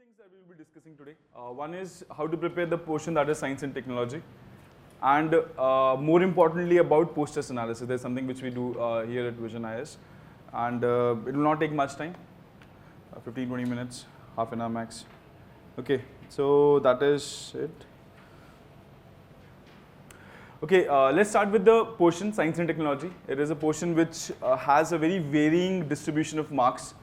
things that we will be discussing today. One is how to prepare the portion that is science and technology, and more importantly about post-test analysis. There's something which we do here at Vision IS, and it will not take much time, 15-20 minutes, half an hour max. Okay, so that is it. Okay, let's start with the portion science and technology. It is a portion which has a very varying distribution of marks.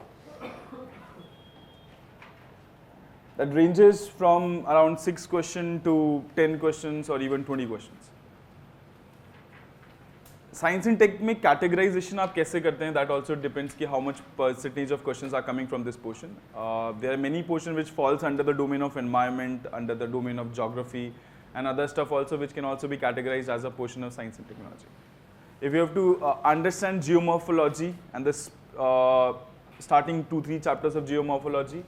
That ranges from around 6 questions to 10 questions or even 20 questions. Science and tech में categorization आप कैसे करते हैं? That also depends कि how much percentage of questions are coming from this portion. There are many portions which falls under the domain of environment, under the domain of geography, and other stuff also which can also be categorized as a portion of science and technology. If you have to understand geomorphology and this starting 2-3 chapters of geomorphology,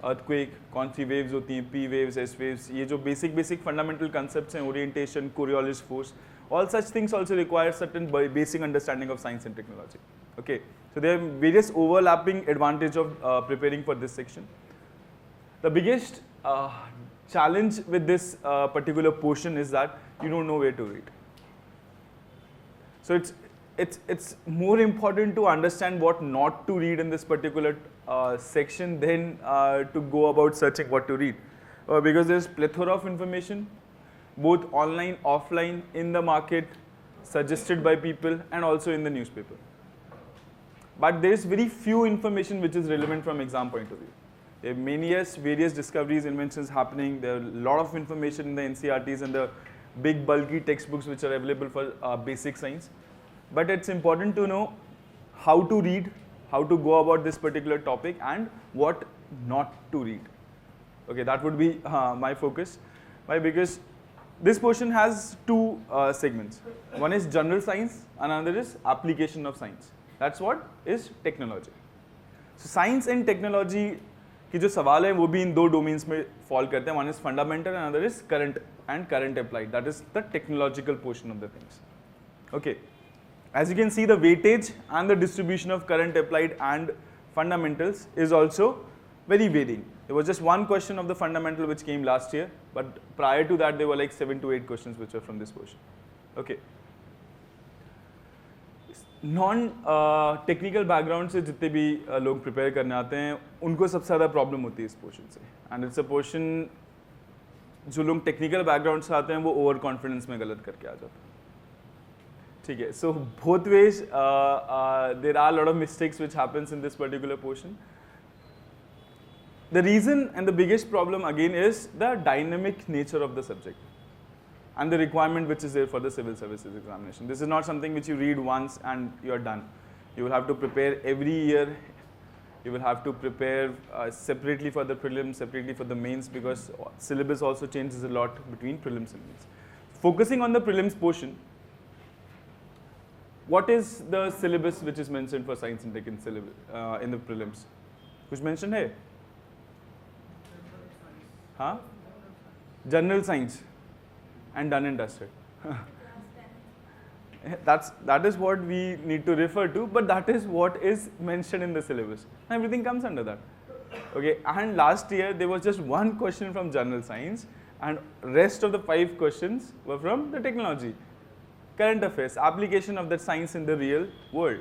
earthquake, कौन सी waves होती हैं, P waves, S waves, ये जो basic fundamental concepts हैं, orientation, Coriolis force, all such things also require certain basic understanding of science and technology. Okay, so there are various overlapping advantage of preparing for this section. The biggest challenge with this particular portion is that you don't know where to read. So it's more important to understand what not to read in this particular section than to go about searching what to read, because there's plethora of information, both online, offline, in the market, suggested by people, and also in the newspaper. But there is very few information which is relevant from exam point of view. There are various discoveries, inventions happening. There are a lot of information in the NCERTs and the big bulky textbooks which are available for basic science. But it's important to know how to read, how to go about this particular topic, and what not to read. Okay, that would be my focus. Why? Because this portion has two segments. One is general science, another is application of science. That's what is technology. So science and technology की जो सवाल है वो भी इन दो domains में fall करते हैं. One is fundamental and another is current and current applied. That is the technological portion of the things. Okay. As you can see, the weightage and the distribution of current applied and fundamentals is also very varying. There was just one question of the fundamental which came last year, but prior to that there were like 7 to 8 questions which were from this portion. Okay. Non-technical background से जितने भी लोग prepare करने आते हैं उनको सबसे ज़्यादा problem होती है इस portion से. And it's a portion जो लोग technical background से आते हैं वो over confidence में गलत करके आ जाते हैं. ठीक है, so both ways there are a lot of mistakes which happens in this particular portion. The reason and the biggest problem again is the dynamic nature of the subject and the requirement which is there for the civil services examination. This is not something which you read once and you are done. You will have to prepare every year. You will have to prepare separately for the prelims, separately for the mains, because syllabus also changes a lot between prelims and mains. Focusing on the prelims portion, what is the syllabus which is mentioned for science and tech in the prelims? कुछ mention है? हाँ? General science and done and dusted. That is what we need to refer to, but that is what is mentioned in the syllabus. Everything comes under that. Okay, and last year there was just one question from general science, and rest of the 5 questions were from the technology. Current affairs, application of that science in the real world.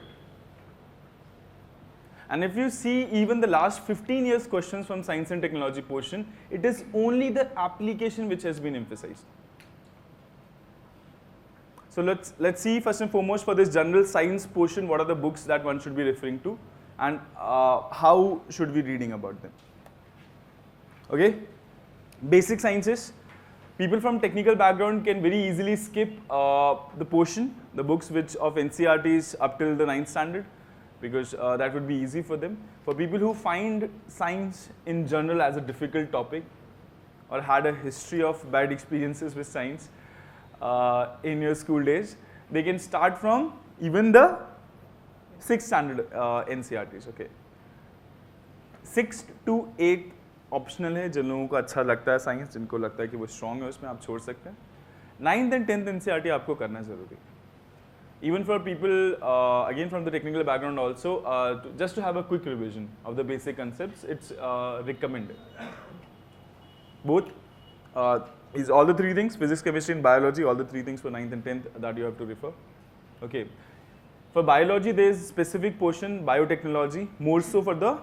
And if you see even the last 15 years questions from science and technology portion, it is only the application which has been emphasized. So let's see first and foremost for this general science portion, what are the books that one should be referring to, and how should we be reading about them. Okay, basic sciences. People from technical background can very easily skip the portion, the books which of NCERTs up till the 9th standard, because that would be easy for them. For people who find science in general as a difficult topic or had a history of bad experiences with science in your school days, they can start from even the 6th standard NCERTs. Okay, 6 to 8 optional है. जिन लोगों को अच्छा लगता है science, जिनको लगता है कि वो स्ट्रॉन्ग है उसमें आप छोड़ सकते हैं. 9th and 10th NCERT आपको करना ज़रूरी है. even for people again from the technical background also, just to have a quick revision of the basic concepts, it's recommended. Both is all the three things, physics, chemistry and biology, all the three things for 9th and 10th that you have to refer. Okay. For biology there is specific portion, biotechnology, more so for the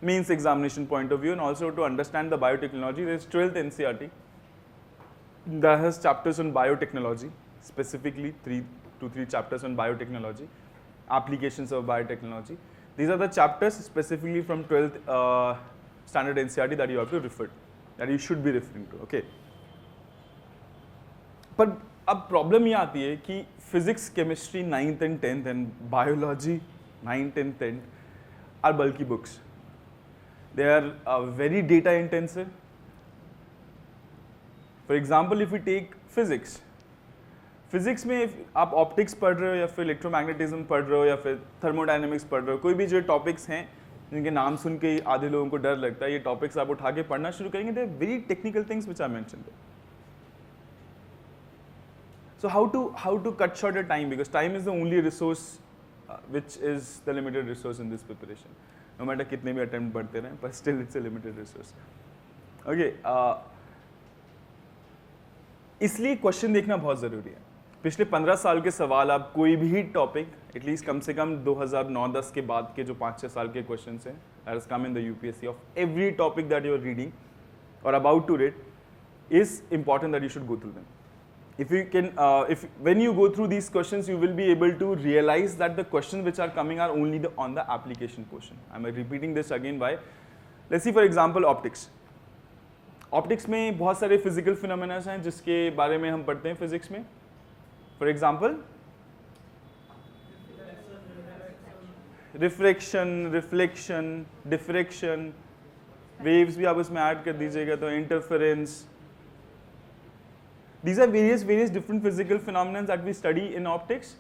mains examination point of view, and also to understand the biotechnology there is 12th NCERT that has chapters on biotechnology, specifically 3 to 3 chapters on biotechnology, applications of biotechnology. These are the chapters specifically from 12th standard NCERT that you have to refer, that you should be referring to. Okay. पर अब problem ये आती है कि physics, chemistry 9th and 10th and biology 9th and 10th are bulky books. They are very data intensive. For example, if we take physics, physics में आप optics पढ़ रहे हो या फिर इलेक्ट्रोमैग्नेटिज्म पढ़ रहे हो या फिर थर्मोडायनेमिक्स पढ़ रहे हो, कोई भी जो टॉपिक्स हैं जिनके नाम सुन के आधे लोगों को डर लगता है, ये टॉपिक्स आप उठा के पढ़ना शुरू करेंगे, they very technical things which I mentioned. So how to cut short the time, because time is the only resource which is the limited resource in this preparation. No matter कितने भी attempt बढ़ते रहें, but still it's a limited resource. Okay, इसलिए question देखना बहुत ज़रूरी है. पिछले 15 साल के सवाल आप कोई भी टॉपिक, एटलीस्ट कम से कम 2009-10 के बाद के जो 5-6 साल के क्वेश्चन हैं, that has come in the UPSC, of every topic that you are reading or about to read, is important that you should go through them. If you can, when you go through these questions, you will be able to realize that the questions which are coming are only on the application portion. I'm repeating this again. Why? Let's see, for example, optics. Optics में बहुत सारे physical phenomena हैं जिसके बारे में हम पढ़ते हैं physics में. For example, refraction, reflection, diffraction, waves भी आप उसमें ऐड कर दीजिएगा तो interference. These are various different physical phenomena that we study in optics.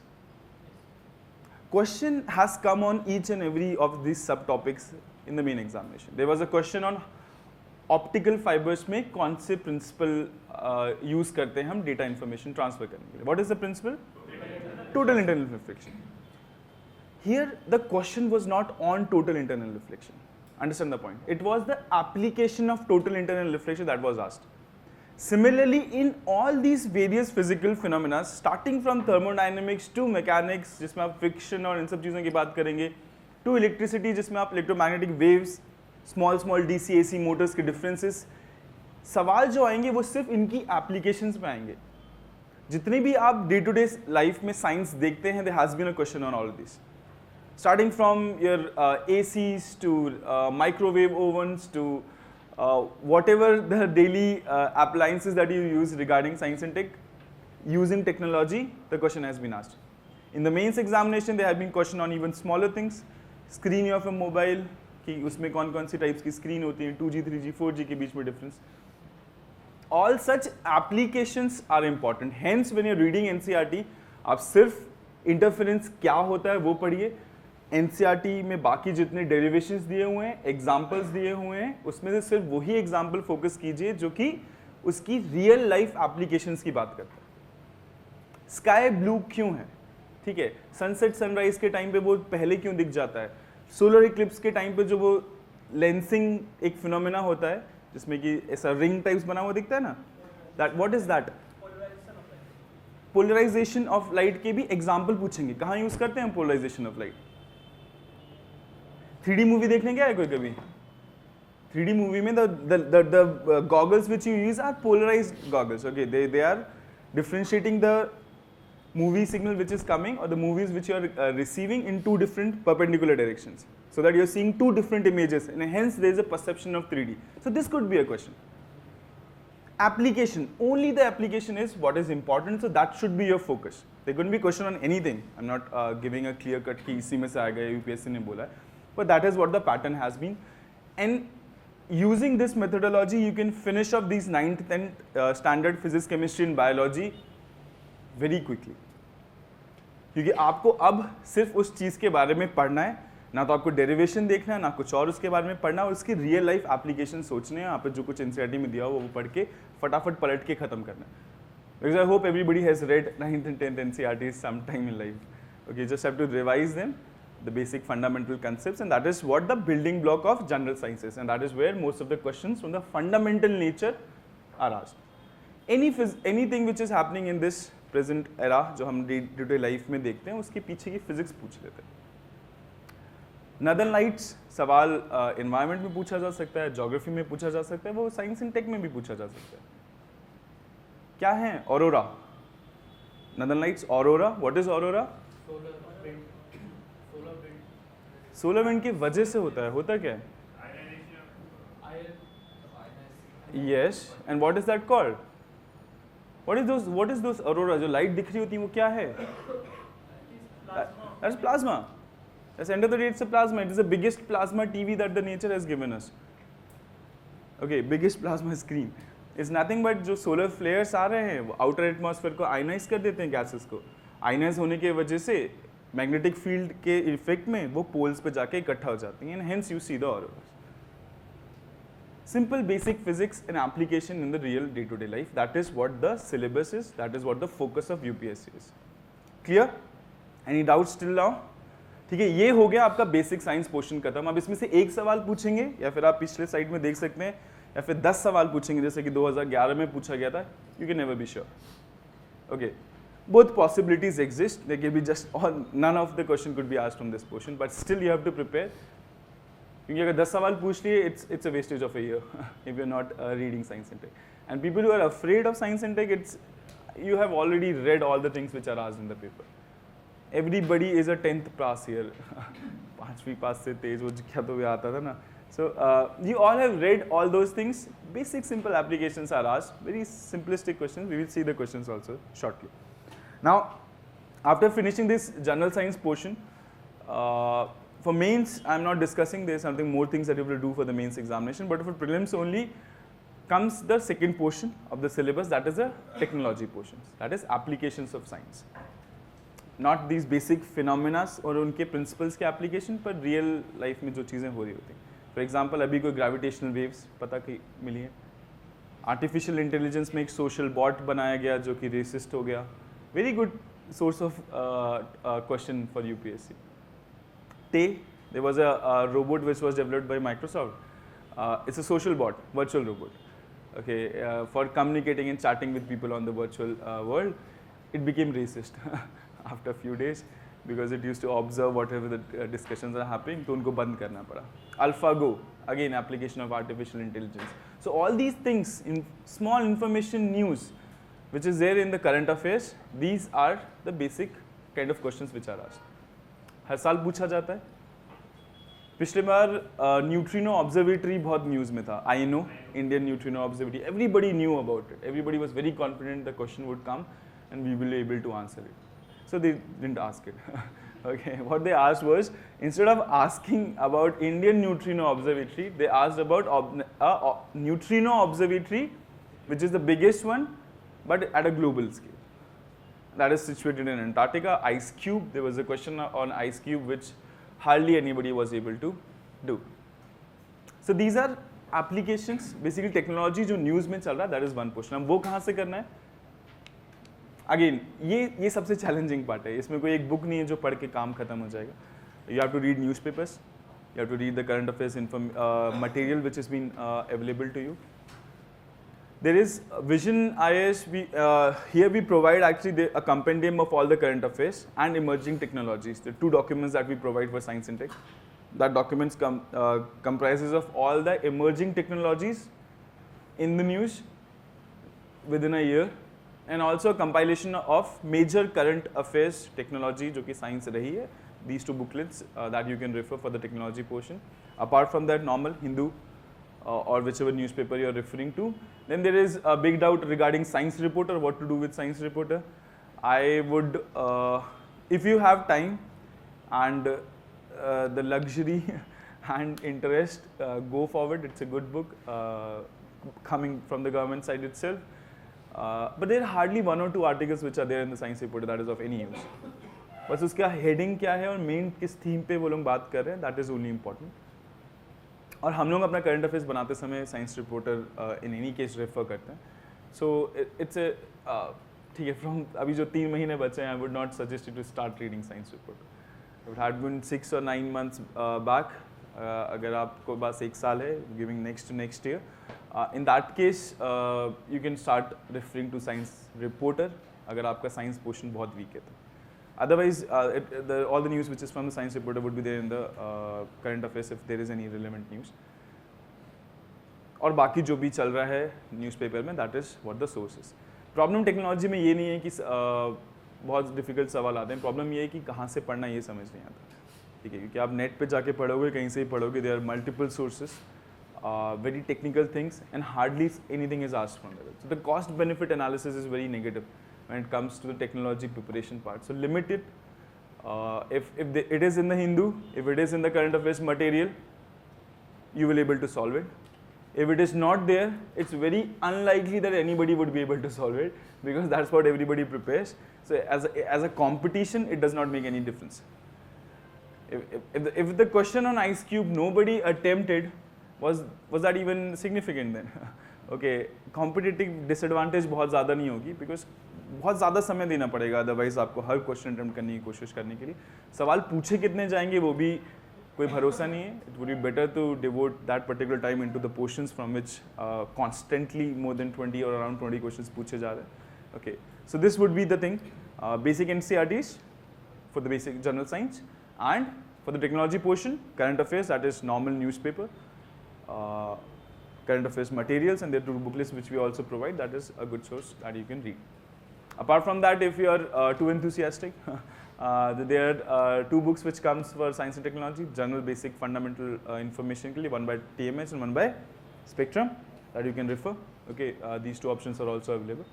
Question has come on each and every of these subtopics in the main examination. There was a question on optical fibers में कौन से principle use करते हैं हम data information transfer करने के लिए. What is the principle? Total internal reflection. Here the question was not on total internal reflection. Understand the point? It was the application of total internal reflection that was asked. Similarly, in all these various physical phenomena, starting from thermodynamics to mechanics, जिसमें आप friction और इन सब चीज़ों की बात करेंगे, to electricity, जिसमें आप electromagnetic waves, small DC AC motors के differences, सवाल जो आएंगे वो सिर्फ इनकी applications में आएंगे. जितने भी आप day to day life में science देखते हैं, there has been a question on all of these. Starting from your ACs to microwave ovens to whatever the daily appliances that you use regarding science and tech, using technology, the question has been asked. In the mains examination, there have been question on even smaller things, screen of a mobile, कि उसमें कौन-कौन सी types की screen होती हैं, 2G, 3G, 4G के बीच में difference. All such applications are important. Hence, when you're reading NCERT, आप सिर्फ interference क्या होता है वो पढ़िए. NCERT में बाकी जितने डेरिवेशंस दिए हुए हैं, एग्जाम्पल्स दिए हुए हैं, उसमें से सिर्फ वही एग्जाम्पल फोकस कीजिए जो कि उसकी रियल लाइफ एप्लीकेशंस की बात करता है. स्काई ब्लू क्यों है? ठीक है, सनसेट सनराइज के टाइम पे वो पहले क्यों दिख जाता है? सोलर इक्लिप्स के टाइम पे जो वो लेंसिंग एक फिनोमेना होता है जिसमें कि ऐसा रिंग टाइप्स बना हुआ दिखता है ना, that what is that? Polarisation of light के भी एग्जाम्पल पूछेंगे. कहाँ यूज करते हैं polarisation of light? 3D movie देखने गया है कोई कभी? 3D मूवी में the goggles which you use are polarized goggles. Okay, they are differentiating the movie signal which is coming or the movies which you are receiving in two different perpendicular directions, so that you are seeing two different images, and hence there is a perception of 3D. So this could be a question. Application, only the application is what is important, so that should be your focus. There couldn't be question on anything. I'm not giving a clear cut कि इसी में से आएगा, UPSC ने बोला है. But that is what the pattern has been, and using this methodology you can finish up these 9th and standard physics, chemistry and biology very quickly. क्योंकि आपको अब सिर्फ उस चीज़ के बारे में पढ़ना है, ना तो आपको डेरिवेशन देखना है, ना कुछ और उसके बारे में पढ़ना है, उसकी रियल लाइफ एप्लीकेशन सोचने हैं. यहाँ पे जो कुछ NCERT में दिया हो वो पढ़ के फटाफट पलट के ख़त्म करना है. because I hope everybody has read 9th and 10th NCERTs sometime in life. Okay, you just have to revise them, the basic fundamental concepts, and that is what the building block of general science is, and that is where most of the questions from the fundamental nature are asked. Anything which is happening in this present era, जो हम day to day life में देखते हैं, उसके पीछे की physics पूछ लेते हैं. नॉर्दर्न लाइट्स सवाल एनवायरनमेंट में पूछा जा सकता है, ज्योग्राफी में पूछा जा सकता है, वो साइंस एंड टेक में भी पूछा जा सकता है. क्या है aurora? Northern lights aurora. What is aurora? Solar wind की वजह से होता है. होता क्या है? Yes. And what is that called? What is those aurora? जो लाइट दिख रही होती है वो क्या है? That's plasma. That's end of the day it's a plasma. It is the biggest plasma TV that the nature has given us. Okay, biggest plasma screen. It's nothing but जो solar flares आ रहे हैं वो outer atmosphere को ionize कर देते हैं gases को. Ionize होने की वजह से magnetic field के effect में वो poles पे जाके इकट्ठा हो जाती हैं, and hence you see the auroras. Simple basic physics and application in the real day-to-day life. That is what the syllabus is. That is what the focus of UPSC is. Clear? Any doubts till now? ठीक है, ये हो गया आपका basic science portion खत्म. अब इसमें से एक सवाल पूछेंगे या फिर आप पिछले साइड में देख सकते हैं, या फिर 10 सवाल पूछेंगे जैसे कि 2011 में पूछा गया था. You can never be sure. Okay. Both possibilities exist. There can be just none of the question could be asked from this portion, but still you have to prepare. क्योंकि अगर 10 सवाल पूछ लिए it's a wastage of a year if you're not reading science and tech. And people who are afraid of science and tech, you have already read all the things which are asked in the paper. Everybody is a 10th pass here. 5वीं पास से तेज वो क्या तो भी आता था ना. So you all have read all those things. Basic simple applications are asked. Very simplistic questions. We will see the questions also shortly. Now, after finishing this general science portion, for mains, I'm not discussing. There's something more things that you will do for the mains examination. But for prelims only comes the second portion of the syllabus. That is the technology portions. That is applications of science. Not these basic phenomena और उनके principles के application, पर real life में जो चीज़ें हो रही होती हैं. For example, अभी कोई gravitational waves पता की मिली है. Artificial intelligence में एक social bot बनाया गया जो कि racist हो गया. Very good source of question for UPSC. There was a robot which was developed by Microsoft. It's a social bot, virtual robot. Okay, for communicating and chatting with people on the virtual world. It became racist after a few days because it used to observe whatever the discussions are happening. तो उनको बंद करना पड़ा. AlphaGo, again application of artificial intelligence. So all these things in small information news, which is there in the current affairs, these are the basic kind of questions which are asked. हर साल पूछा जाता है. पिछले बार neutrino observatory बहुत news में था. INO, Indian neutrino observatory. Everybody knew about it. Everybody was very confident the question would come and we will be able to answer it. So they didn't ask it. Okay, what they asked was, instead of asking about Indian Neutrino Observatory, they asked about neutrino observatory, which is the biggest one, but at a global scale. That is situated in Antarctica. Ice cube. There was a question on ice cube which hardly anybody was able to do. So these are applications, basically technology जो news में चल रहा है. That is one portion. अब वो कहाँ से करना है? अगेन ये सबसे चैलेंजिंग पार्ट है. इसमें कोई एक बुक नहीं है जो पढ़ के काम खत्म हो जाएगा. You have to read newspapers, you have to read the current affairs material which is been available to you. There is Vision IAS. Here we provide actually a compendium of all the current affairs and emerging technologies. The 2 documents that we provide for science and tech. That documents comprises of all the emerging technologies in the news within a year. And also a compilation of major current affairs technology जो कि science रही है. These 2 booklets that you can refer for the technology portion. Apart from that, normal Hindu or whichever newspaper you are referring to. Then there is a big doubt regarding Science Reporter, what to do with Science Reporter. I would, if you have time and the luxury and interest, go forward. It's a good book coming from the government side itself. But there are hardly 1 or 2 articles which are there in the Science Reporter that is of any use. बस उसका heading क्या है और main किस theme पे वो लोग बात कर रहे हैं, दैट इज़ ओनली इम्पॉर्टेंट. और हम लोग अपना करंट अफेयर्स बनाते समय science reporter in any case refer करते हैं. सो इट्स ठीक है, फ्रॉम अभी जो 3 महीने बचे हैं, I would not suggest you to start reading science report. It had been 6 or 9 months back. अगर आपको बस 1 साल है, giving next to next year, in that case you can start referring to science reporter, अगर आपका science portion बहुत week है तो। Otherwise, all the news which is from the science reporter would be there in the current affairs if there is any relevant news. और बाकी जो भी चल रहा है न्यूज़पेपर में, that is what the source is. Problem technology में ये नहीं है कि बहुत डिफिकल्ट सवाल आते हैं, प्रॉब्लम ये है कि कहाँ से पढ़ना ये समझ नहीं आता, ठीक है, क्योंकि आप नेट पे जाके पढ़ोगे, कहीं से ही पढ़ोगे, there are multiple sources, very technical things, and hardly anything is asked from there. So the cost benefit analysis is very negative when it comes to the technology preparation part. So limit it. It is in the Hindu, if it is in the current affairs material, you will be able to solve it. If it is not there, it's very unlikely that anybody would be able to solve it, because that's what everybody prepares. So as a competition, it does not make any difference. If the question on Ice Cube nobody attempted, was that even significant then? Okay, competitive disadvantage बहुत ज़्यादा नहीं होगी, because बहुत ज़्यादा समय देना पड़ेगा otherwise आपको हर क्वेश्चन अटेम्प्ट करने की कोशिश करने के लिए। सवाल पूछे कितने जाएंगे वो भी कोई भरोसा नहीं है। It would be better to devote that particular time into the portions from which constantly more than 20 और अराउंड 20 क्वेश्चंस पूछे जा रहे हैं। Okay, so this would be the thing, basic NCERTs for the basic general science, and for the technology portion current affairs, that is normal newspaper, current affairs materials, and there are 2 booklets which we also provide. That is a good source that you can read. Apart from that, if you are too enthusiastic, there are 2 books which comes for science and technology, general basic fundamental information, one by TMH and one by Spectrum, that you can refer. Okay, these 2 options are also available.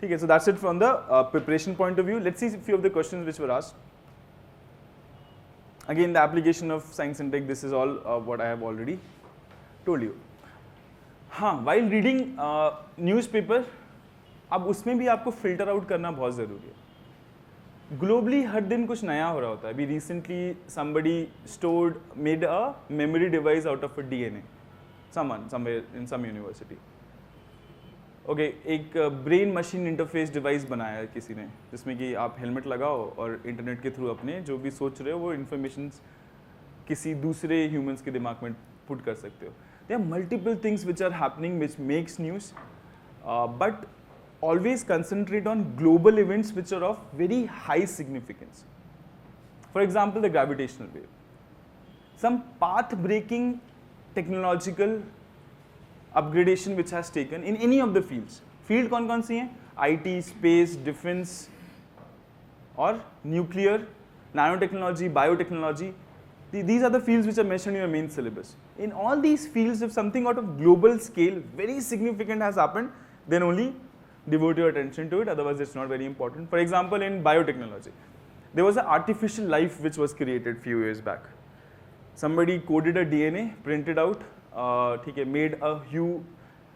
Okay, so that's it from the preparation point of view. Let's see a few of the questions which were asked. Again, the application of science and tech, this is all what I have already told you. हाँ, while reading newspaper, अब उसमें भी आपको filter out करना बहुत ज़रूरी है। Globally हर दिन कुछ नया हो रहा होता है। अभी recently somebody made a memory device out of a DNA, somewhere in some university. Okay, एक ब्रेन मशीन इंटरफेस डिवाइस बनाया है किसी ने, जिसमें कि आप हेलमेट लगाओ और इंटरनेट के थ्रू अपने जो भी सोच रहे हो वो इन्फॉर्मेशन किसी दूसरे ह्यूमंस के दिमाग में पुट कर सकते हो। There are multiple things which are happening which makes news, but always concentrate on global events which are of very high significance. For example, the gravitational wave. Some path-breaking technological upgradation which has taken in any of the fields. Field कौन-कौन सी हैं? IT, space, defense, और nuclear, nanotechnology, biotechnology. These are the fields which are mentioned in your main syllabus. In all these fields, if something out of global scale, very significant has happened, then only devote your attention to it, otherwise it's not very important. For example, in biotechnology, there was an artificial life which was created few years back. Somebody coded a DNA, printed out, made a huge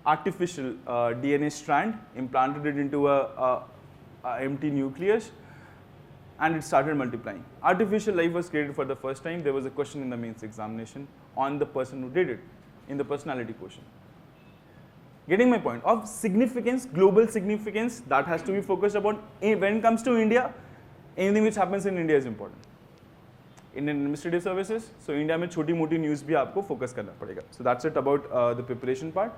artificial DNA strand, implanted it into a empty nucleus, and it started multiplying. Artificial life was created for the first time. There was a question in the mains examination on the person who did it, in the personality quotient. Getting my point? Of significance, global significance, that has to be focused upon. When it comes to India, anything which happens in India is important. Indian Administrative Services, so India में छोटी मोटी news भी आपको focus करना पड़ेगा. So that's it about the preparation part.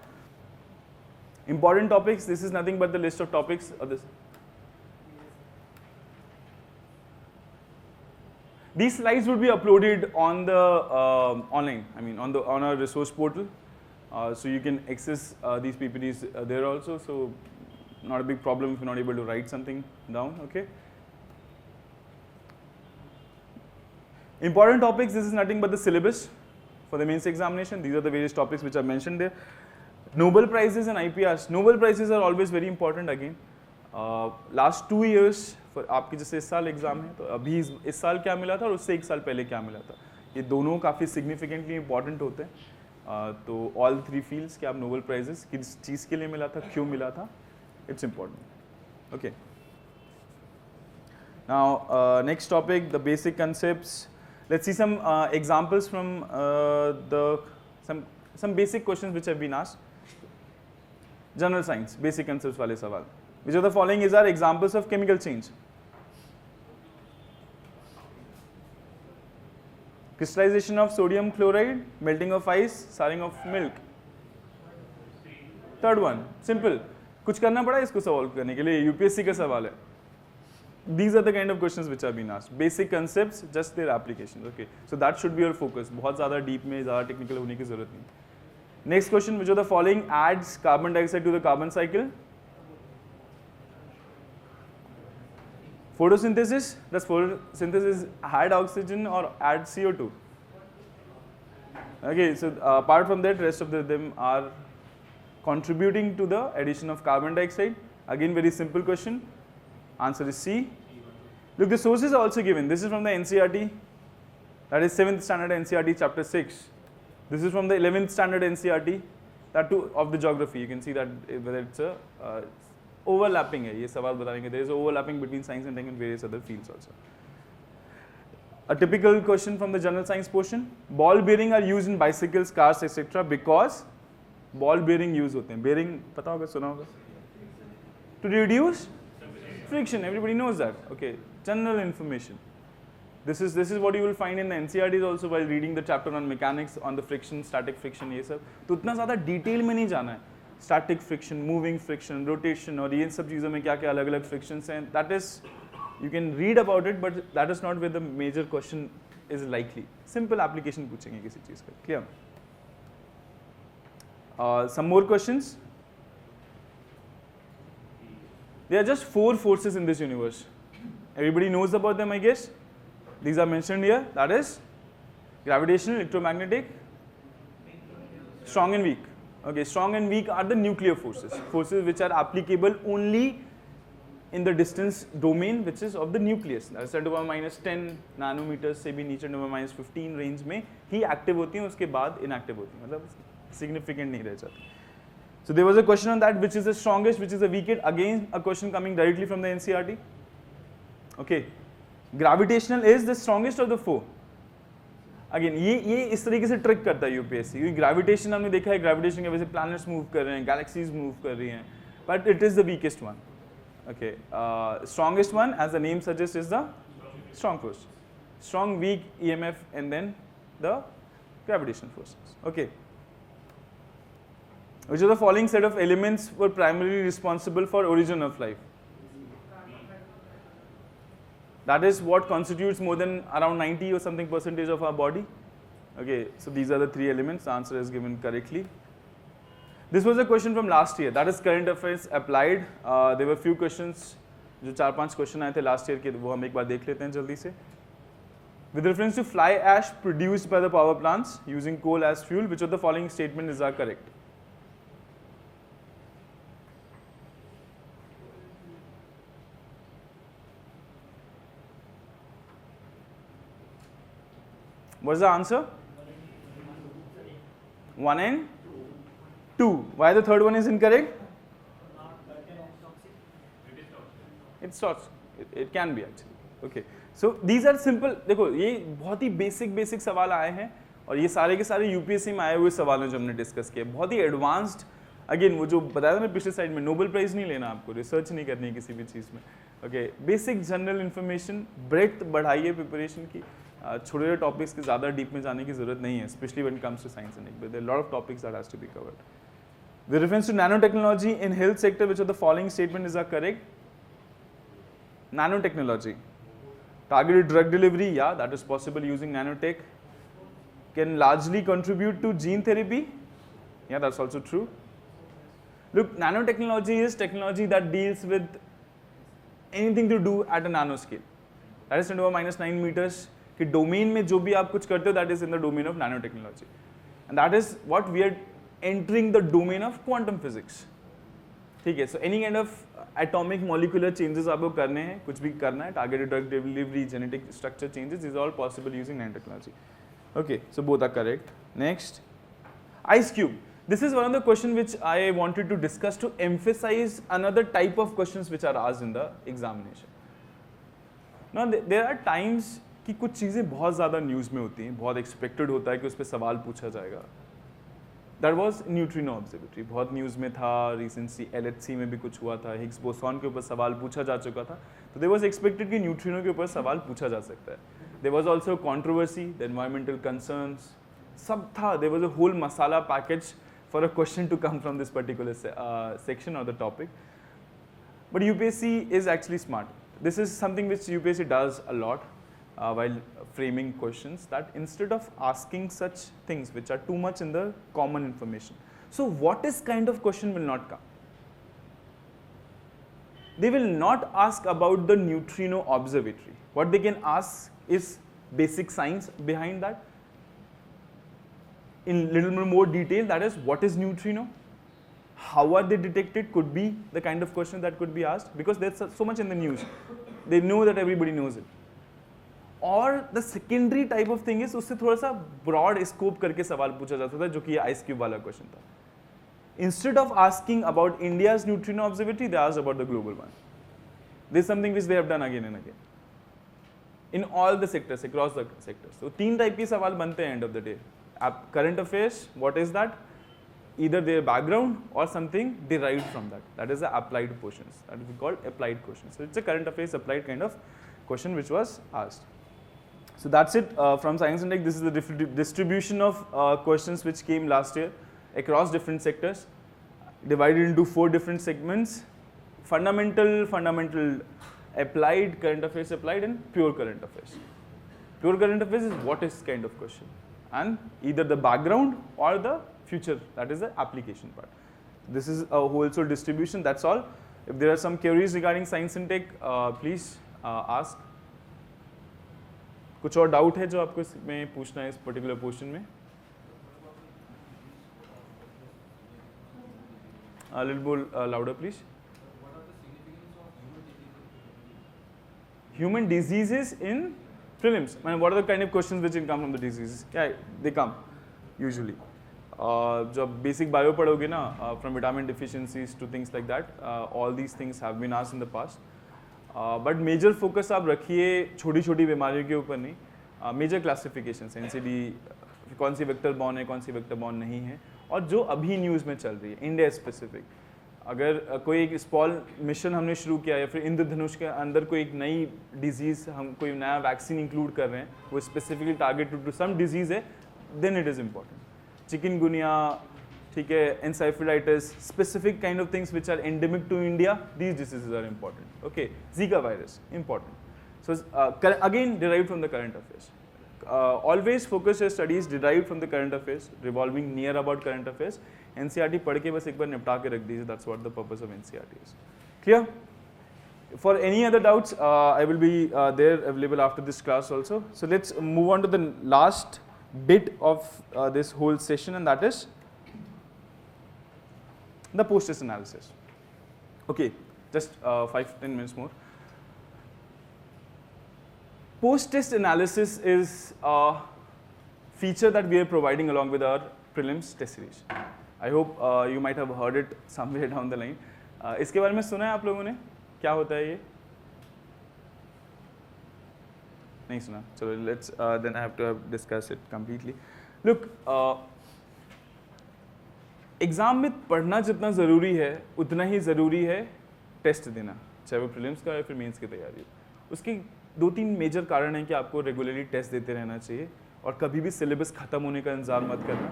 Important topics, this is nothing but the list of topics of this. These slides would be uploaded on the online, I mean on our resource portal, so you can access these PPTs there also. So not a big problem if you're not able to write something down. Okay. Important topics. This is nothing but the syllabus for the mains examination. These are the various topics which are mentioned there. Nobel prizes and IPRs. Nobel prizes are always very important again. Last 2 years. आपकी जैसे इस साल exam है तो अभी इस साल क्या मिला था और उससे 1 साल पहले क्या मिला था, ये दोनों काफ़ी सिग्निफिकेंटली इंपॉर्टेंट होते हैं. तो ऑल 3 फील्ड्स के आप नोबेल प्राइजेस किस चीज़ के लिए मिला था, क्यों मिला था, it's important. Okay, now next topic, the basic concepts. Let's see some examples from some basic questions which have been asked. General science basic concepts वाले सवाल. Which of the following is our examples of chemical change? Crystallization of sodium chloride, melting of ice, souring of milk. Third one, simple. कुछ करना पड़ा इसको solve करने के लिए, UPSC का सवाल है. These are the kind of questions which have been asked. Basic concepts, just their applications. Okay, so that should be your focus. बहुत ज़्यादा deep में ज़्यादा technical होने की ज़रूरत नहीं. Next question, which of the following adds carbon dioxide to the carbon cycle? Photosynthesis. Does photosynthesis add oxygen or add CO2? Okay, so apart from that, rest of them are contributing to the addition of carbon dioxide. Again, very simple question. Answer is C. Look, the sources are also given. This is from the NCERT, that is 7th standard NCERT chapter 6. This is from the 11th standard NCERT, that too of the geography. You can see that whether it's a overlapping है ये सवाल बताएंगे. There is overlapping between science and tech and various other fields also. A typical question from the general science portion. Ball bearing are used in bicycles, cars, etc. because ball bearing use होते हैं. Bearing पता होगा, सुना होगा. To reduce friction. Everybody knows that. Okay. General information. This is what you will find in the NCERTs also while reading the chapter on mechanics, on the friction, static friction, ये सब. तो उतना ज़्यादा detail में नहीं जाना है. Static friction, moving friction, rotation और ये सब चीज़ों में क्या क्या अलग अलग frictions हैं. That is, you can read about it, but that is not where the major question is likely. Simple application पूछेंगे किसी चीज़ का. Clear? Some more questions. There are just 4 forces in this universe. Everybody knows about them, I guess. These are mentioned here. That is gravitational, electromagnetic, strong and weak. Okay, strong and weak are the nuclear forces. Forces which are applicable only in the distance domain which is of the nucleus. That is 10⁻⁻10 nanometers से भी नीचे 10⁻⁻15 range में ही active होती हैं, उसके बाद inactive होती हैं. मतलब significant नहीं रह जाती. So there was a question on that, which is the strongest, which is the weakest. Again, a question coming directly from the NCERT. Okay, gravitational is the strongest of the 4. Again, ये इस तरीके से trick करता है UPSC, क्योंकि gravitation हमने देखा है, ग्रेविटेशन की वजह से प्लैनेट्स मूव कर रहे हैं, गैलेक्सीज मूव कर रही हैं, but it is the weakest one. Okay, strongest one, as the name suggests, is the strong force. Strong, weak, EMF, and then the gravitational forces. Okay. Which of the following set of elements were primarily responsible for origin of life? That is what constitutes more than around 90 or something percentage of our body. Okay, so these are the 3 elements. The answer is given correctly. This was a question from last year. That is current affairs applied. There were few questions. जो 4-5 question आए थे last year के, वो हम एक बार देख लेते हैं जल्दी से. With reference to fly ash produced by the power plants using coal as fuel, which of the following statements are correct? What's the answer? 1 and 2. Why the third one is incorrect? It's toxic. It can be actually. Okay. So these are simple. देखो ये बहुत ही basic सवाल आए हैं और ये सारे के सारे यूपीएससी में आए हुए सवाल हैं जो हमने डिस्कस किए. बहुत ही एडवांस्ड. अगेन वो जो बताया था ना पिछले साइड में, नोबेल प्राइज नहीं लेना आपको, रिसर्च नहीं करनी है किसी भी चीज़ में. Okay, basic general information, breadth बढ़ाइए प्रिपरेशन की. छोटे छोटे टॉपिक्स के ज़्यादा डीप में जाने की जरूरत नहीं है, specially when it comes to science and tech. There are lot of topics that has to be covered. With reference to nanotechnology in health sector, which of the following statements are correct? Nanotechnology. Targeted drug delivery, yeah, that is possible using nanotech. Can largely contribute to gene therapy. Yeah, that's also true. Look, nanotechnology is technology that deals with anything to do at a nanoscale. That is 10⁻⁻9 meters. कि domain में जो भी आप कुछ करते हो, that is in the domain of nanotechnology. And that is what we are entering the domain of quantum physics. ठीक है, so any kind of atomic molecular changes आपको करने हैं, कुछ भी करना है, targeted drug delivery, genetic structure changes, is all possible using nanotechnology. Okay, so both are correct. Next, ice cube. This is one of the questions which I wanted to discuss to emphasize another type of questions which are asked in the examination. Now there are times कि कुछ चीज़ें बहुत ज़्यादा news में होती हैं, बहुत expected होता है कि उस पर सवाल पूछा जाएगा. दैट वाज न्यूट्रिनो ऑब्जर्वेटरी, बहुत न्यूज़ में था, रिसेंटली LHC में भी कुछ हुआ था, हिग्स बोसॉन के ऊपर सवाल पूछा जा चुका था, तो देयर वाज एक्सपेक्टेड कि न्यूट्रिनो के ऊपर सवाल पूछा जा सकता है. There was also controversy, the environmental concerns, सब था, there was a whole masala package for a question to come from this particular section और the topic. But UPSC is actually smart. This is something which UPSC does a lot while framing questions, that instead of asking such things which are too much in the common information. So what is kind of question will not come? They will not ask about the neutrino observatory. What they can ask is basic science behind that. In little more detail, that is, what is neutrino? How are they detected could be the kind of question that could be asked, because there's so much in the news. They know that everybody knows it. और the secondary type of thing is, उससे थोड़ा सा broad scope करके सवाल पूछा जाता था, जो कि आइस क्यूब वाला क्वेश्चन था. Instead of asking about India's neutrino observatory, they asked about the global one. This is something which they have done again and again in all the sectors, across the sectors. So तीन type के सवाल बनते हैं end of the day. Current affairs, what is that? Either their background or something derived from that. That is the applied portions. That is called applied questions. So it's a current affairs applied kind of question which was asked. So that's it from Science and Tech. This is the distribution of questions which came last year across different sectors, divided into 4 different segments: fundamental, applied, current affairs applied, and pure current affairs. Pure current affairs is what is kind of question, and either the background or the future, that is the application part. This is a wholesale distribution, that's all. If there are some queries regarding Science and Tech, please ask. कुछ और doubt है जो आपको इसमें पूछना है इस particular portion में? A little more louder, please. What are the significance of Human diseases in prelims. I mean, what are the kind of questions which can come from the diseases? Yeah, they come usually. जब basic bio पढ़ोगे ना, from vitamin deficiencies to things like that, all these things have been asked in the past. But major focus आप रखिए छोटी छोटी बीमारियों के ऊपर नहीं, मेजर क्लासिफिकेशन NCD, कौन सी वेक्टर बॉर्न है, कौन सी वेक्टर बॉर्न नहीं है, और जो अभी न्यूज़ में चल रही है इंडिया स्पेसिफिक. अगर कोई एक स्पॉल मिशन हमने शुरू किया या फिर इंद्रधनुष के अंदर कोई एक नई डिजीज़, हम कोई नया वैक्सीन इंक्लूड कर रहे हैं, वो specifically targeted to some disease है, then it is important. Chikungunya, ठीक है, encephalitis, specific kind of things which are endemic to India, these diseases are important. Okay, Zika virus, important. So again, derived from the current affairs. Always focus your studies derived from the current affairs, revolving near about current affairs. NCERT पढ़ के बस एक बार निपटा के रख दीजिए. That's what the purpose of NCERT is. Clear? For any other doubts, I will be there available after this class also. So let's move on to the last bit of this whole session, and that is the post-test analysis. Okay, just 5-10 minutes more. Post-test analysis is a feature that we are providing along with our prelims test series. I hope you might have heard it somewhere down the line. इसके बारे में सुना है आप लोगों ने? क्या होता है ये? नहीं सुना. चलो, let's then I have to discuss it completely. Look, exam में पढ़ना जितना ज़रूरी है उतना ही ज़रूरी है टेस्ट देना, चाहे वो प्रीलिम्स का या फिर मेंस की तैयारी हो. उसके 2-3 मेजर कारण हैं कि आपको रेगुलरली टेस्ट देते रहना चाहिए, और कभी भी सिलेबस ख़त्म होने का इंतज़ार मत करना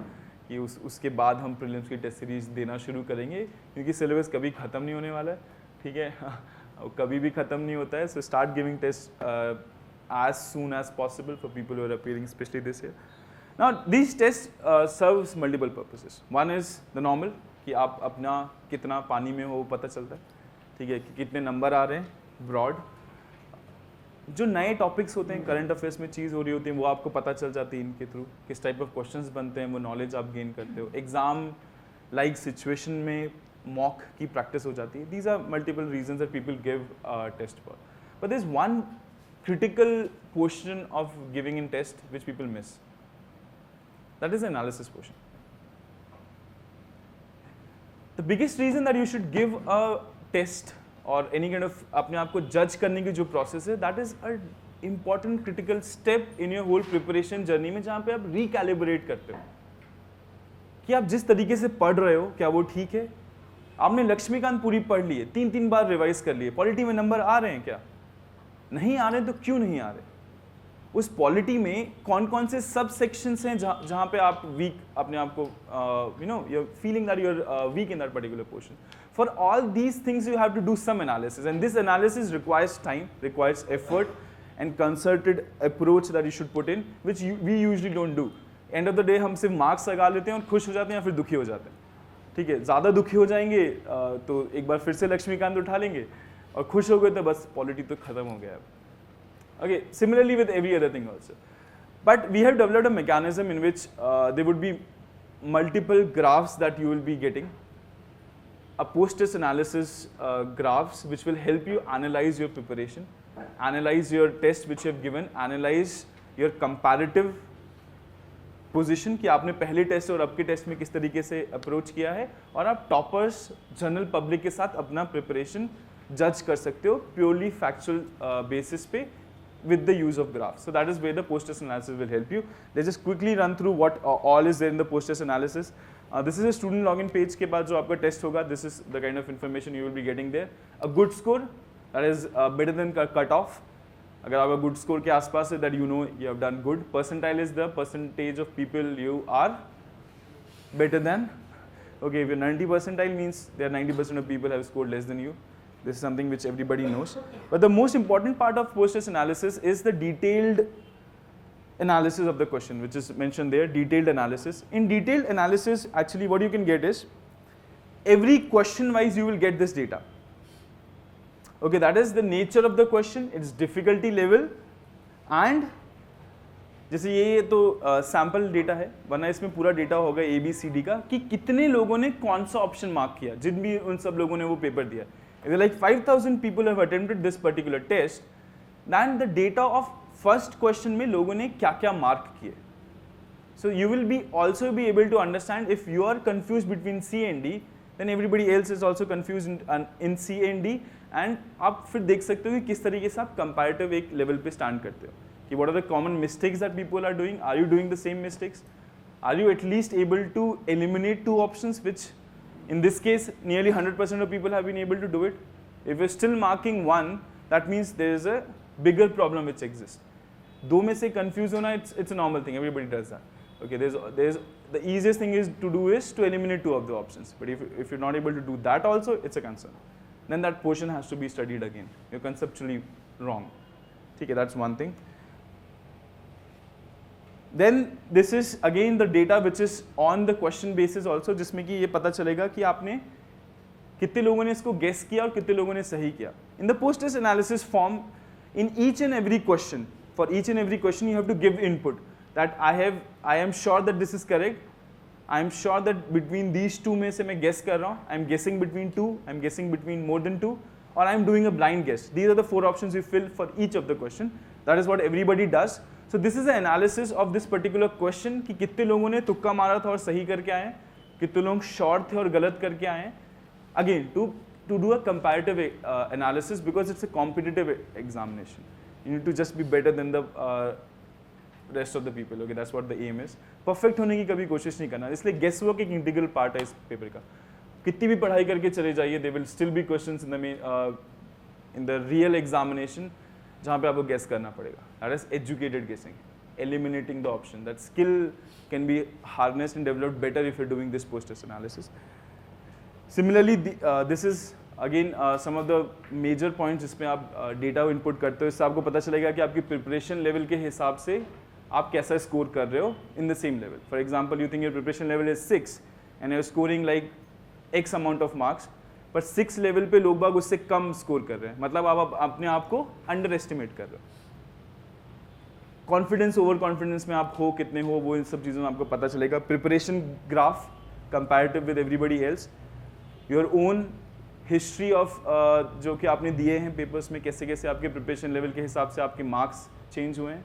कि उसके बाद हम प्रीलिम्स की टेस्ट सीरीज देना शुरू करेंगे, क्योंकि सिलेबस कभी ख़त्म नहीं होने वाला है. ठीक है, कभी भी ख़त्म नहीं होता है. So start giving test as soon as possible for people who are appearing, especially this year. Now these tests serves multiple purposes. One is the normal, कि आप अपना कितना पानी में हो वो पता चलता है, ठीक है, कि कितने नंबर आ रहे हैं. ब्रॉड जो नए टॉपिक्स होते हैं, करंट अफेयर्स में चीज़ हो रही होती है, वो आपको पता चल जाती है इनके थ्रू. किस टाइप ऑफ क्वेश्चंस बनते हैं, वो नॉलेज आप गेन करते हो. एग्जाम लाइक सिचुएशन में मॉक की प्रैक्टिस हो जाती है. These are multiple reasons that people give test for. But there is one critical portion of giving in test which people miss. That is the analysis portion. The biggest reason that you should give a test or any kind of अपने आप को judge करने की जो process है, that is a important critical step in your whole preparation journey में, जहाँ पे आप recalibrate करते हो. कि आप जिस तरीके से पढ़ रहे हो क्या वो ठीक है? आपने लक्ष्मीकांत पूरी पढ़ ली है, 3-3 बार रिवाइज कर लिए, पॉलिटी में नंबर आ रहे हैं क्या? नहीं आ रहे तो क्यों नहीं आ रहे? उस पॉलिटी में कौन कौन से सब सेक्शंस हैं जहाँ पे आप वीक अपने आप को you're feeling that you're weak in that particular portion. For all these things you have to do some analysis, and this analysis requires time, requires effort and concerted approach that you should put in, which we usually don't do. End of the day हम सिर्फ marks लगा लेते हैं और खुश हो जाते हैं या फिर दुखी हो जाते हैं. ठीक है, ज़्यादा दुखी हो जाएंगे तो एक बार फिर से लक्ष्मीकांत उठा लेंगे, और खुश हो गए तो बस पॉलिटी तो खत्म हो गया. Okay, similarly with every other thing also. But we have developed a mechanism in which there would be multiple graphs that you will be getting. A post-test analysis graphs which will help you analyze your preparation, analyze your test which you have given, analyze your comparative position कि आपने पहले test और अब के test में किस तरीके से अप्रोच किया है, और आप टॉपर्स जनरल पब्लिक के साथ अपना प्रिपरेशन जज कर सकते हो प्योरली फैक्चुअल बेसिस पे with the use of graphs. So that is where the post-test analysis will help you. Let's just quickly run through what all is there in the post-test analysis. This is a student login page के बाद जो आपका test होगा. This is the kind of information you will be getting there. A good score, that is better than cut off. अगर आपका good score के आसपास है, that you know you have done good. Percentile is the percentage of people you are better than. Okay, if you're 90 percentile means there are 90% of people have scored less than you. This is something which everybody knows. But the most important part of post-test analysis is the detailed analysis of the question, which is mentioned there, detailed analysis. In detailed analysis, actually what you can get is, every question wise you will get this data. Okay, that is the nature of the question, its difficulty level, and जैसे ये तो sample data है, वरना इसमें पूरा data होगा ABCD का कि कितने लोगों ने कौन सा ऑप्शन मार्क किया, जिन भी उन सब लोगों ने वो पेपर दिया. If like 5,000 people have attempted this particular test, then the data of first question में लोगों ने क्या क्या मार्क किए. So you will be also be able to understand if you are confused between C and D, then everybody else is also confused in C and D, and आप फिर देख सकते हो कि किस तरीके से आप comparative एक level पे stand करते हो कि what are the common mistakes that people are doing, are you doing the same mistakes, are you at least able to eliminate two options which in this case nearly 100% of people have been able to do it. If you're still marking one, that means there is a bigger problem which exists. दो में से confuse होना, it's a normal thing, everybody does that. Okay, there's the easiest thing is to eliminate two of the options. But if you're not able to do that also, it's a concern. Then that portion has to be studied again. You're conceptually wrong. Okay, that's one thing. Then this is again the data which is on the question basis also, जिसमें कि ये पता चलेगा कि आपने कितने लोगों ने इसको guess किया और कितने लोगों ने सही किया. In the post-test analysis form, in each and every question, for each and every question you have to give input that I am sure that this is correct. I am sure that between these two में से मैं guess कर रहा हूँ. I am guessing between two. I am guessing between more than two. Or I am doing a blind guess. These are the four options you fill for each of the question. That is what everybody does. So this is the analysis of this particular question कि कितने लोगों ने तुक्का मारा था और सही करके आए, कितने लोग short थे और गलत करके आए. Again, to do a comparative analysis, because it's a competitive examination. You need to just be better than the rest of the people. Okay, that's what the aim is. Perfect होने की कभी कोशिश नहीं करना. इसलिए guess work एक integral part है इस पेपर का. कितनी भी पढ़ाई करके चले जाइए, there will still be questions in the real examination जहाँ पे आपको guess करना पड़ेगा. That is educated guessing, eliminating the option. That skill can be harnessed and developed better if you're doing this post-test analysis. Similarly, this is again some of the major points जिसमें आप data input करते हो. इससे आपको पता चलेगा कि आपकी preparation level के हिसाब से आप कैसा score कर रहे हो in the same level. For example, you think your preparation level is 6 and you're scoring like X amount of marks, पर 6 लेवल पे लोग बाग उससे कम स्कोर कर रहे हैं, मतलब आप अपने आप को अंडर एस्टिमेट कर रहे हो. कॉन्फिडेंस ओवर कॉन्फिडेंस में आप हो कितने हो, वो इन सब चीज़ों में आपको पता चलेगा. Preparation graph comparative with everybody else, your own history of जो कि आपने दिए हैं पेपर्स में, कैसे कैसे आपके प्रिपरेशन लेवल के हिसाब से आपके मार्क्स चेंज हुए हैं.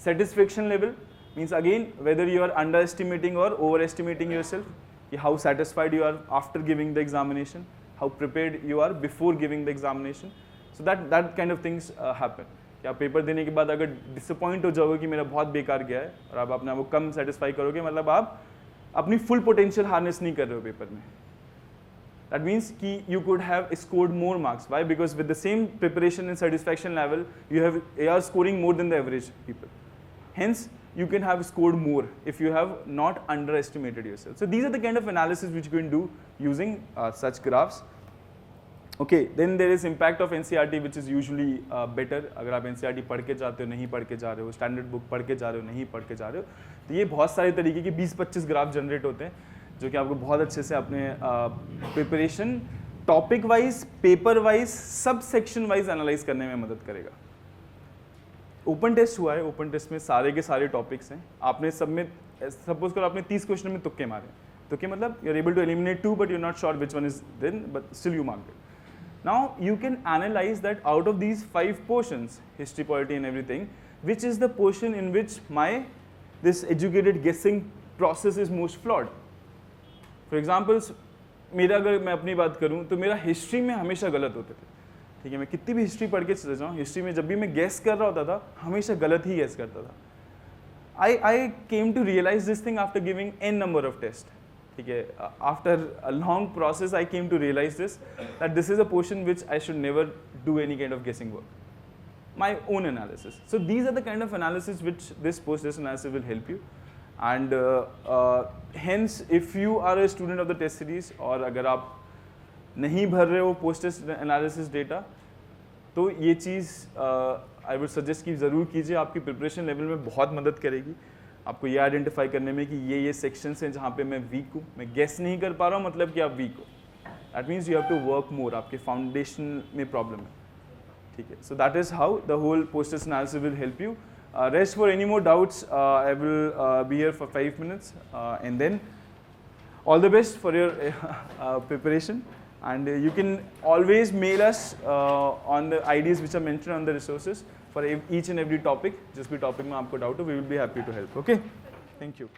Satisfaction level means again whether you are underestimating और overestimating yourself, how satisfied you are after giving the examination, how prepared you are before giving the examination. So that kind of things happen. कि आप paper देने के बाद अगर disappoint हो जाओगे कि मेरा बहुत बेकार गया है और आप अपने आप को कम सेटिस्फाई करोगे, मतलब आप अपनी फुल पोटेंशियल हार्नेस नहीं कर रहे हो पेपर में. That means कि you could have scored more marks. Why? Because with the same preparation and satisfaction level, you are scoring more than the average people. Hence, you can have scored more if you have not underestimated yourself. So these are the kind of analysis which you can do using such graphs. Okay, then there is impact of NCERT which is usually better. अगर आप NCERT पढ़ के जाते हो, नहीं पढ़ के जा रहे हो, स्टैंडर्ड बुक पढ़ के जा रहे हो, नहीं पढ़ के जा रहे हो, तो ये बहुत सारे तरीके के 20-25 ग्राफ जनरेट होते हैं जो कि आपको बहुत अच्छे से अपने preparation topic wise, paper wise, sub section wise analyse करने में मदद करेगा. ओपन टेस्ट हुआ है, ओपन टेस्ट में सारे के सारे टॉपिक्स हैं. आपने सब में सपोज करो आपने 30 क्वेश्चन में तुक्के मारे. तुक्के मतलब you are able to eliminate 2 but you are not sure which one is then but still you marked it. Now you can analyze that out of these 5 portions, history, polity and everything, which is the portion in which this educated guessing process is most flawed. For example, मेरा अगर मैं अपनी बात करूं तो मेरा history में हमेशा गलत होते थे. ठीक है, मैं कितनी भी हिस्ट्री पढ़ के चले जाऊँ, हिस्ट्री में जब भी मैं गेस कर रहा होता था हमेशा गलत ही गेस करता था. I came to realize this thing after giving n number of tests. ठीक है, after a long process I came to realize that this is a portion which I should never do any kind of guessing work. My own analysis. So these are the kind of analysis which this post-test analysis will help you. And hence if you are a student of the test series और अगर आप नहीं भर रहे हो post-test analysis data, तो ये चीज़ I would suggest कि ज़रूर कीजिए. आपकी प्रिपरेशन लेवल में बहुत मदद करेगी. आपको ये आइडेंटिफाई करने में कि ये सेक्शंस हैं जहाँ पे मैं वीक हूँ, मैं गेस नहीं कर पा रहा हूँ, मतलब कि आप वीक हो. That means you have to work more. आपके फाउंडेशन में प्रॉब्लम है. ठीक है, so that is how the whole post test analysis will help you. Rest for any more doubts, I will be here for 5 minutes and then all the best for your preparation. And you can always mail us on the IDs which are mentioned on the resources for each and every topic. Just be topic में आपको doubt हो, we will be happy to help. Okay, thank you.